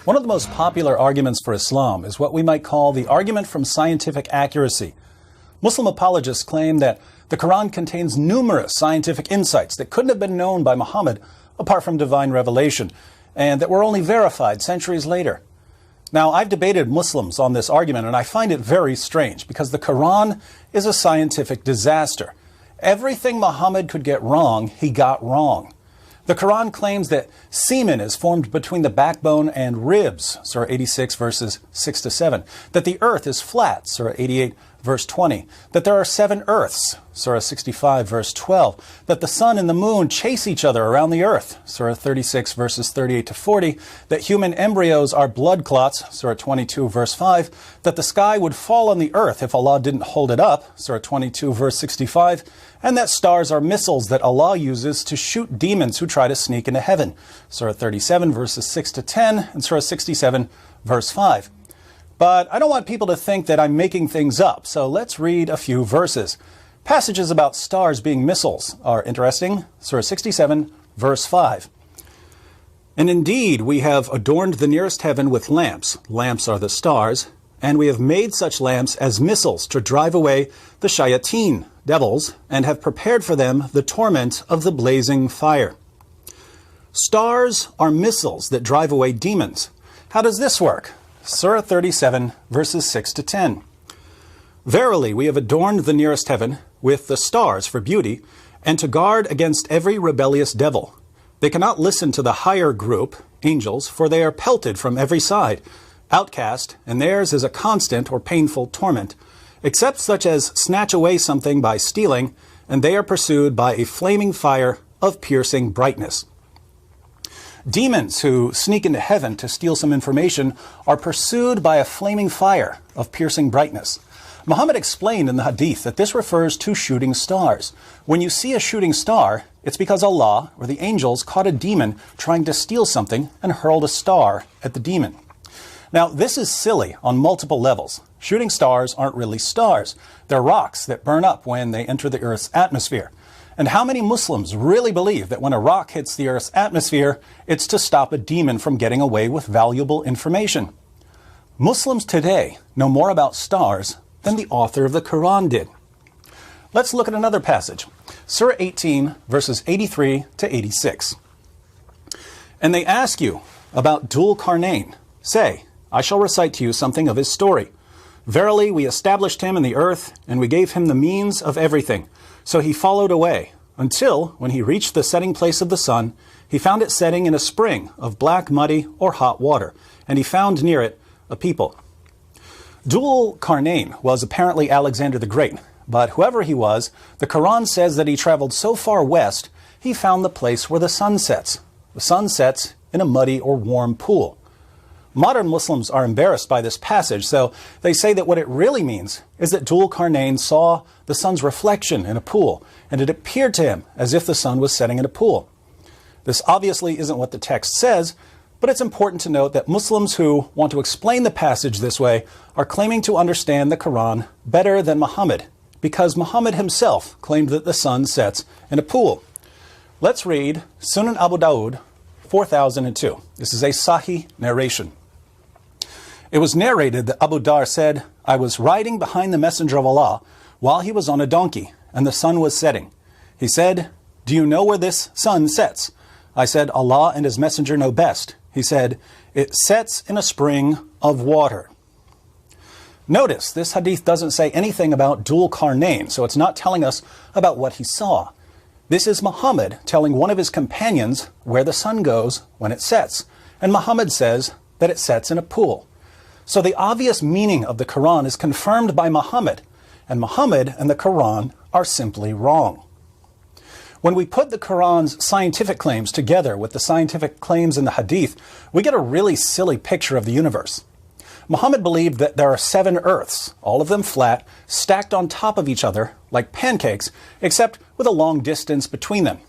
One of the most popular arguments for Islam is what we might call the argument from scientific accuracy. Muslim apologists claim that the Quran contains numerous scientific insights that couldn't have been known by Muhammad apart from divine revelation, and that were only verified centuries later. Now, I've debated Muslims on this argument, and I find it very strange because the Quran is a scientific disaster. Everything Muhammad could get wrong, he got wrong. The Quran claims that semen is formed between the backbone and ribs, Surah 86, verses 6 to 7. That the earth is flat, Surah 88, verse 20. That there are 7 earths, Surah 65, verse 12. That the sun and the moon chase each other around the earth, Surah 36, verses 38 to 40. That human embryos are blood clots, Surah 22, verse 5. That the sky would fall on the earth if Allah didn't hold it up, Surah 22, verse 65. And that stars are missiles that Allah uses to shoot demons who try to sneak into heaven, Surah 37, verses 6 to 10, and Surah 67, verse 5. But I don't want people to think that I'm making things up, so let's read a few verses. Passages about stars being missiles are interesting. Surah 67, verse 5. And indeed, we have adorned the nearest heaven with lamps. Lamps are the stars. And we have made such lamps as missiles to drive away the shayateen, devils, and have prepared for them the torment of the blazing fire. Stars are missiles that drive away demons. How does this work? Surah 37, verses 6 to 10. Verily, we have adorned the nearest heaven with the stars for beauty, and to guard against every rebellious devil. They cannot listen to the higher group, angels, for they are pelted from every side, outcast, and theirs is a constant or painful torment, except such as snatch away something by stealing, and they are pursued by a flaming fire of piercing brightness. Demons who sneak into heaven to steal some information are pursued by a flaming fire of piercing brightness. Muhammad explained in the hadith that this refers to shooting stars. When you see a shooting star, it's because Allah or the angels caught a demon trying to steal something and hurled a star at the demon. Now, this is silly on multiple levels. Shooting stars aren't really stars. They're rocks that burn up when they enter the Earth's atmosphere. And how many Muslims really believe that when a rock hits the Earth's atmosphere, it's to stop a demon from getting away with valuable information? Muslims today know more about stars than the author of the Quran did. Let's look at another passage. Surah 18, verses 83 to 86. And they ask you about Dhul Qarnayn. Say, I shall recite to you something of his story. Verily, we established him in the earth, and we gave him the means of everything. So he followed away, until, when he reached the setting place of the sun, he found it setting in a spring of black, muddy, or hot water, and he found near it a people. Dhul Qarnayn was apparently Alexander the Great, but whoever he was, the Quran says that he traveled so far west, he found the place where the sun sets. The sun sets in a muddy or warm pool. Modern Muslims are embarrassed by this passage, so they say that what it really means is that Dhul Qarnayn saw the sun's reflection in a pool, and it appeared to him as if the sun was setting in a pool. This obviously isn't what the text says, but it's important to note that Muslims who want to explain the passage this way are claiming to understand the Quran better than Muhammad, because Muhammad himself claimed that the sun sets in a pool. Let's read Sunan Abu Dawud 4002. This is a Sahih narration. It was narrated that Abu Dar said, I was riding behind the Messenger of Allah while he was on a donkey, and the sun was setting. He said, do you know where this sun sets? I said, Allah and his Messenger know best. He said, it sets in a spring of water. Notice, this hadith doesn't say anything about Dhul Qarnayn, so it's not telling us about what he saw. This is Muhammad telling one of his companions where the sun goes when it sets, and Muhammad says that it sets in a pool. So the obvious meaning of the Quran is confirmed by Muhammad, and Muhammad and the Quran are simply wrong. When we put the Quran's scientific claims together with the scientific claims in the Hadith, we get a really silly picture of the universe. Muhammad believed that there are 7 earths, all of them flat, stacked on top of each other like pancakes, except with a long distance between them.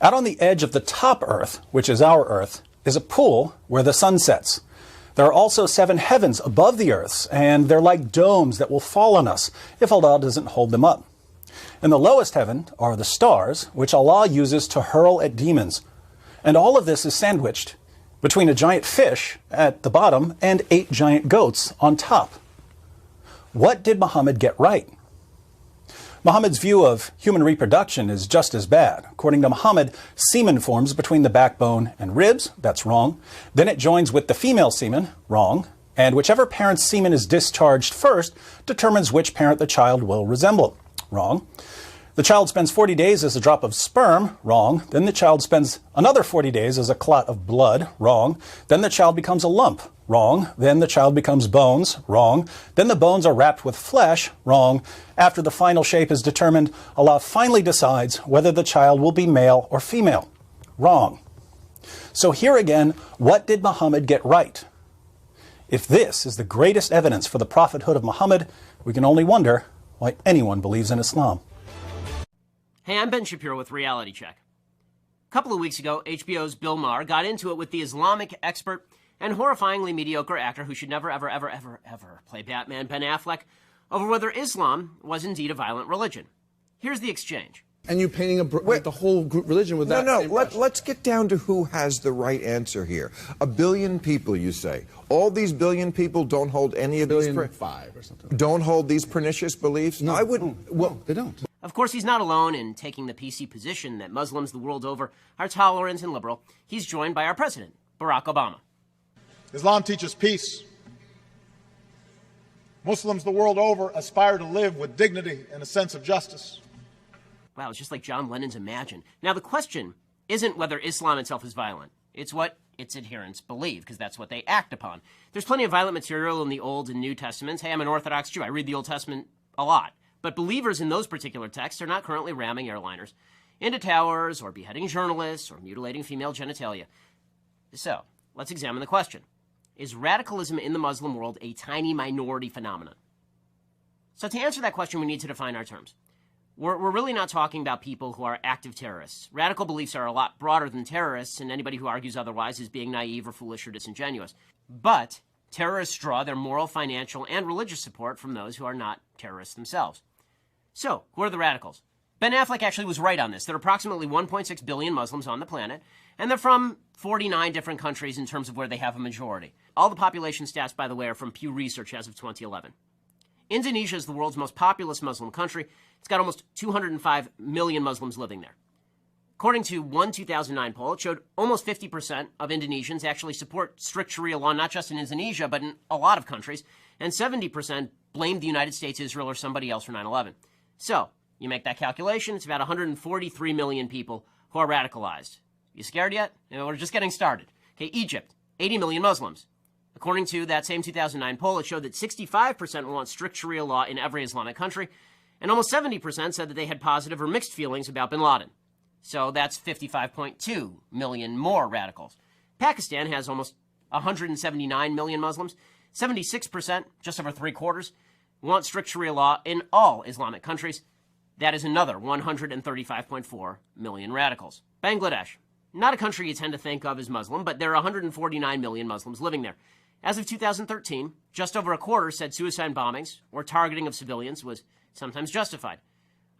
Out on the edge of the top earth, which is our earth, is a pool where the sun sets. There are also 7 heavens above the earths, and they're like domes that will fall on us if Allah doesn't hold them up. In the lowest heaven are the stars, which Allah uses to hurl at demons. And all of this is sandwiched between a giant fish at the bottom and 8 giant goats on top. What did Muhammad get right? Muhammad's view of human reproduction is just as bad. According to Muhammad, semen forms between the backbone and ribs. That's wrong. Then it joins with the female semen. Wrong. And whichever parent's semen is discharged first determines which parent the child will resemble. Wrong. The child spends 40 days as a drop of sperm. Wrong. Then the child spends another 40 days as a clot of blood. Wrong. Then the child becomes a lump. Wrong. Then the child becomes bones. Wrong. Then the bones are wrapped with flesh. Wrong. After the final shape is determined, Allah finally decides whether the child will be male or female. Wrong. So here again, what did Muhammad get right? If this is the greatest evidence for the prophethood of Muhammad, we can only wonder why anyone believes in Islam. Hey, I'm Ben Shapiro with Reality Check. A couple of weeks ago, HBO's Bill Maher got into it with the Islamic expert and horrifyingly mediocre actor who should never, ever, ever, ever, ever play Batman, Ben Affleck, over whether Islam was indeed a violent religion. Here's the exchange. And you painting the whole religion with that? No, let's get down to who has the right answer here. 1 billion people, you say. All these billion people don't hold any of these... 5 or something. Don't hold these pernicious beliefs? No, I wouldn't... Well, they don't. Of course, he's not alone in taking the PC position that Muslims the world over are tolerant and liberal. He's joined by our president, Barack Obama. Islam teaches peace. Muslims the world over aspire to live with dignity and a sense of justice. Wow, it's just like John Lennon's Imagine. Now, the question isn't whether Islam itself is violent. It's what its adherents believe, because that's what they act upon. There's plenty of violent material in the Old and New Testaments. Hey, I'm an Orthodox Jew. I read the Old Testament a lot. But believers in those particular texts are not currently ramming airliners into towers or beheading journalists or mutilating female genitalia. So, let's examine the question. Is radicalism in the Muslim world a tiny minority phenomenon? So to answer that question, we need to define our terms. We're really not talking about people who are active terrorists. Radical beliefs are a lot broader than terrorists, and anybody who argues otherwise is being naive or foolish or disingenuous. But terrorists draw their moral, financial, and religious support from those who are not terrorists themselves. So, who are the radicals? Ben Affleck actually was right on this. There are approximately 1.6 billion Muslims on the planet, and they're from 49 different countries in terms of where they have a majority. All the population stats, by the way, are from Pew Research as of 2011. Indonesia is the world's most populous Muslim country. It's got almost 205 million Muslims living there. According to one 2009 poll, it showed almost 50% of Indonesians actually support strict Sharia law, not just in Indonesia, but in a lot of countries, and 70% blamed the United States, Israel, or somebody else for 9/11. So, you make that calculation, it's about 143 million people who are radicalized. You scared yet? We're just getting started. Okay, Egypt, 80 million Muslims. According to that same 2009 poll, it showed that 65% want strict Sharia law in every Islamic country, and almost 70% said that they had positive or mixed feelings about bin Laden. So that's 55.2 million more radicals. Pakistan has almost 179 million Muslims. 76%, just over 3/4, want strict Sharia law in all Islamic countries. That is another 135.4 million radicals. Bangladesh, not a country you tend to think of as Muslim, but there are 149 million Muslims living there. As of 2013, just over 1/4 said suicide bombings or targeting of civilians was sometimes justified.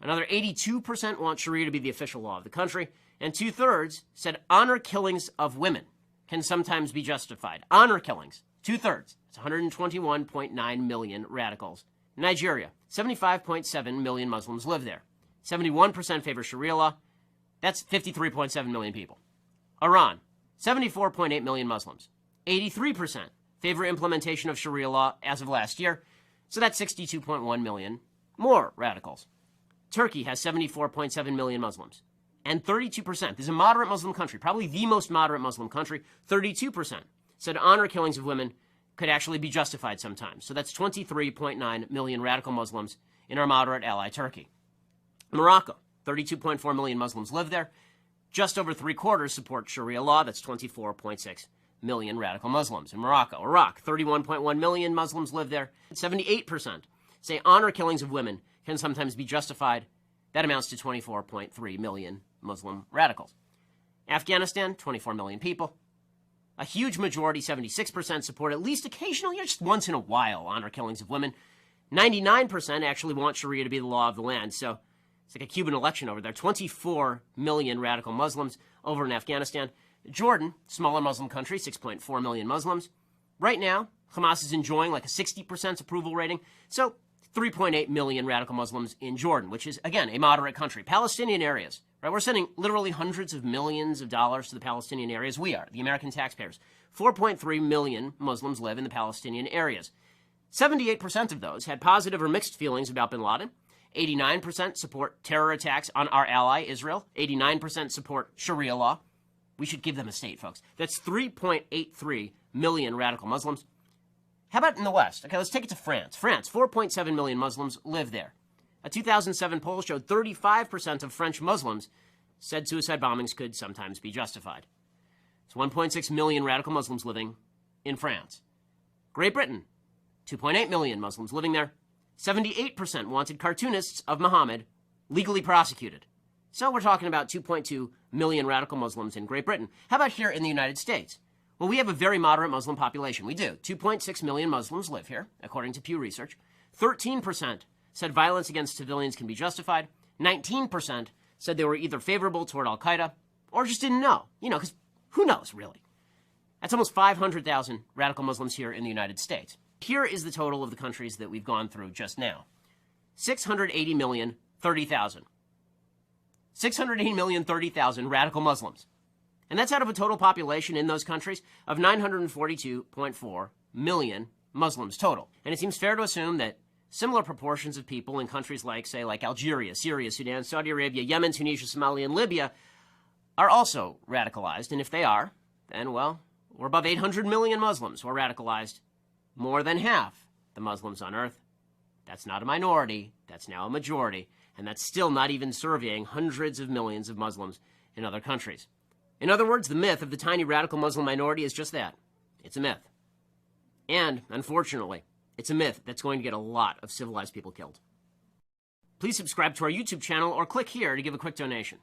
Another 82% want Sharia to be the official law of the country, and 2/3 said honor killings of women can sometimes be justified. Honor killings, 2/3. It's 121.9 million radicals. Nigeria, 75.7 million Muslims live there. 71% favor Sharia law. That's 53.7 million people. Iran, 74.8 million Muslims. 83% favor implementation of Sharia law as of last year. So that's 62.1 million more radicals. Turkey has 74.7 million Muslims. And 32%, this is a moderate Muslim country, probably the most moderate Muslim country, 32% said honor killings of women could actually be justified sometimes. So that's 23.9 million radical Muslims in our moderate ally, Turkey. Morocco, 32.4 million Muslims live there. Just over 3/4 support Sharia law. That's 24.6 million radical Muslims in Morocco. Iraq, 31.1 million Muslims live there. 78% say honor killings of women can sometimes be justified. That amounts to 24.3 million Muslim radicals. Afghanistan, 24 million people. A huge majority, 76%, support at least occasionally, or just once in a while, honor killings of women. 99% actually want Sharia to be the law of the land. So it's like a Cuban election over there. 24 million radical Muslims over in Afghanistan. Jordan, smaller Muslim country, 6.4 million Muslims. Right now, Hamas is enjoying like a 60% approval rating. So 3.8 million radical Muslims in Jordan, which is, again, a moderate country. Palestinian areas, right? We're sending literally hundreds of millions of dollars to the Palestinian areas. We are, the American taxpayers. 4.3 million Muslims live in the Palestinian areas. 78% of those had positive or mixed feelings about bin Laden. 89% support terror attacks on our ally, Israel. 89% support Sharia law. We should give them a state, folks. That's 3.83 million radical Muslims. How about in the West? Okay, let's take it to France. France, 4.7 million Muslims live there. A 2007 poll showed 35% of French Muslims said suicide bombings could sometimes be justified. It's 1.6 million radical Muslims living in France. Great Britain, 2.8 million Muslims living there. 78% wanted cartoonists of Muhammad legally prosecuted. So we're talking about 2.2 million radical Muslims in Great Britain. How about here in the United States? Well, we have a very moderate Muslim population. We do. 2.6 million Muslims live here, according to Pew Research. 13% said violence against civilians can be justified. 19% said they were either favorable toward al-Qaeda or just didn't know. Because who knows, really? That's almost 500,000 radical Muslims here in the United States. Here is the total of the countries that we've gone through just now. 680,030,000. 680,030,000 radical Muslims. And that's out of a total population in those countries of 942.4 million Muslims total. And it seems fair to assume that similar proportions of people in countries like, say, like Algeria, Syria, Sudan, Saudi Arabia, Yemen, Tunisia, Somalia, and Libya are also radicalized. And if they are, then, well, we're above 800 million Muslims who are radicalized. More than half the Muslims on earth. That's not a minority. That's now a majority. And that's still not even surveying hundreds of millions of Muslims in other countries. In other words, the myth of the tiny radical Muslim minority is just that. It's a myth. And, unfortunately, it's a myth that's going to get a lot of civilized people killed. Please subscribe to our YouTube channel or click here to give a quick donation.